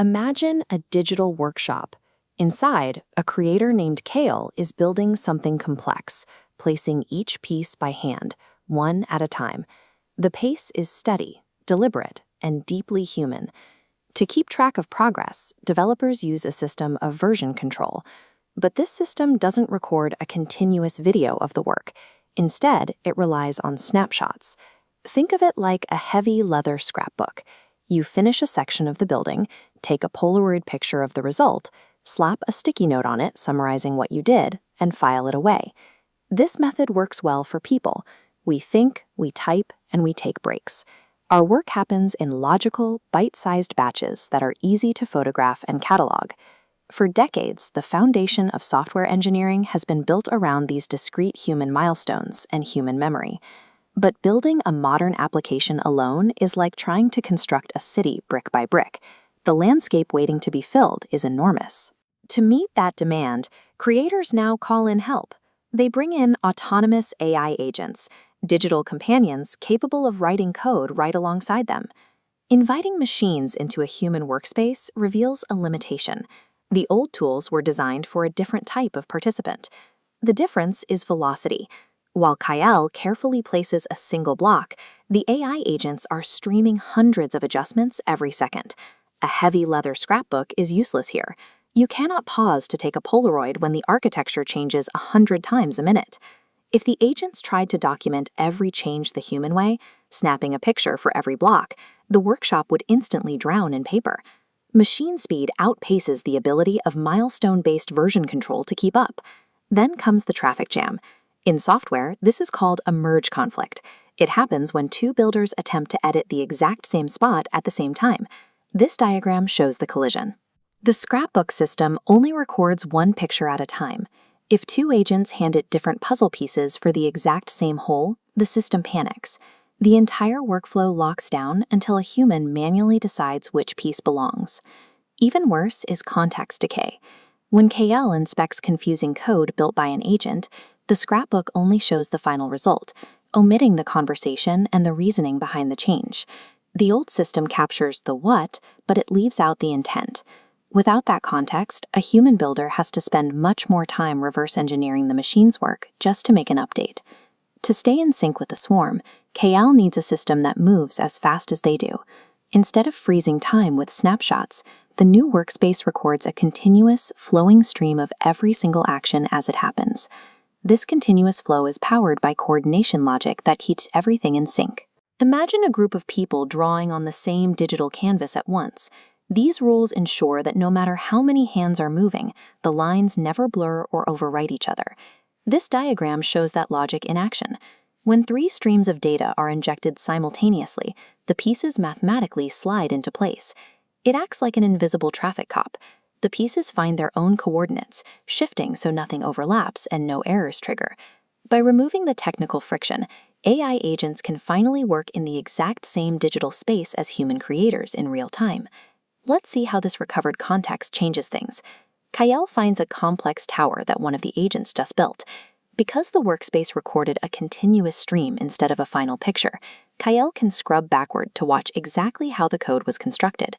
Imagine a digital workshop. Inside, a creator named Kale is building something complex, placing each piece by hand, one at a time. The pace is steady, deliberate, and deeply human. To keep track of progress, developers use a system of version control. But this system doesn't record a continuous video of the work. Instead, it relies on snapshots. Think of it like a heavy leather scrapbook. You finish a section of the building, take a Polaroid picture of the result, slap a sticky note on it summarizing what you did, and file it away. This method works well for people. We think, we type, and we take breaks. Our work happens in logical, bite-sized batches that are easy to photograph and catalog. For decades, the foundation of software engineering has been built around these discrete human milestones and human memory. But building a modern application alone is like trying to construct a city brick by brick. The landscape waiting to be filled is enormous. To meet that demand, creators now call in help. They bring in autonomous AI agents, digital companions capable of writing code right alongside them. Inviting machines into a human workspace reveals a limitation. The old tools were designed for a different type of participant. The difference is velocity. While Kyle carefully places a single block, the AI agents are streaming hundreds of adjustments every second. A heavy leather scrapbook is useless here. You cannot pause to take a Polaroid when the architecture changes 100 times a minute. If the agents tried to document every change the human way, snapping a picture for every block, the workshop would instantly drown in paper. Machine speed outpaces the ability of milestone-based version control to keep up. Then comes the traffic jam. In software, this is called a merge conflict. It happens when two builders attempt to edit the exact same spot at the same time. This diagram shows the collision. The scrapbook system only records one picture at a time. If two agents hand it different puzzle pieces for the exact same whole, the system panics. The entire workflow locks down until a human manually decides which piece belongs. Even worse is context decay. When KL inspects confusing code built by an agent, the scrapbook only shows the final result, omitting the conversation and the reasoning behind the change. The old system captures the what, but it leaves out the intent. Without that context, a human builder has to spend much more time reverse engineering the machine's work just to make an update. To stay in sync with the swarm, KL needs a system that moves as fast as they do. Instead of freezing time with snapshots, the new workspace records a continuous, flowing stream of every single action as it happens. This continuous flow is powered by coordination logic that keeps everything in sync. Imagine a group of people drawing on the same digital canvas at once. These rules ensure that no matter how many hands are moving, the lines never blur or overwrite each other. This diagram shows that logic in action. When three streams of data are injected simultaneously, the pieces mathematically slide into place. It acts like an invisible traffic cop. The pieces find their own coordinates, shifting so nothing overlaps and no errors trigger. By removing the technical friction, AI agents can finally work in the exact same digital space as human creators in real time. Let's see how this recovered context changes things. Kyle finds a complex tower that one of the agents just built. Because the workspace recorded a continuous stream instead of a final picture, Kyle can scrub backward to watch exactly how the code was constructed.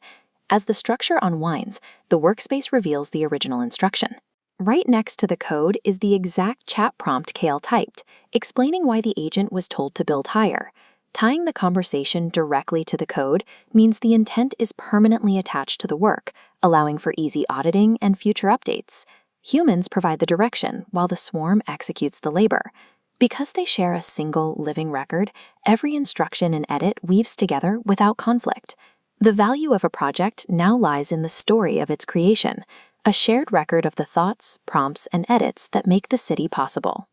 As the structure unwinds, the workspace reveals the original instruction. Right next to the code is the exact chat prompt Kale typed, explaining why the agent was told to build higher. Tying the conversation directly to the code means the intent is permanently attached to the work, allowing for easy auditing and future updates. Humans provide the direction, while the swarm executes the labor. Because they share a single living record, every instruction and edit weaves together without conflict. The value of a project now lies in the story of its creation, a shared record of the thoughts, prompts, and edits that make the city possible.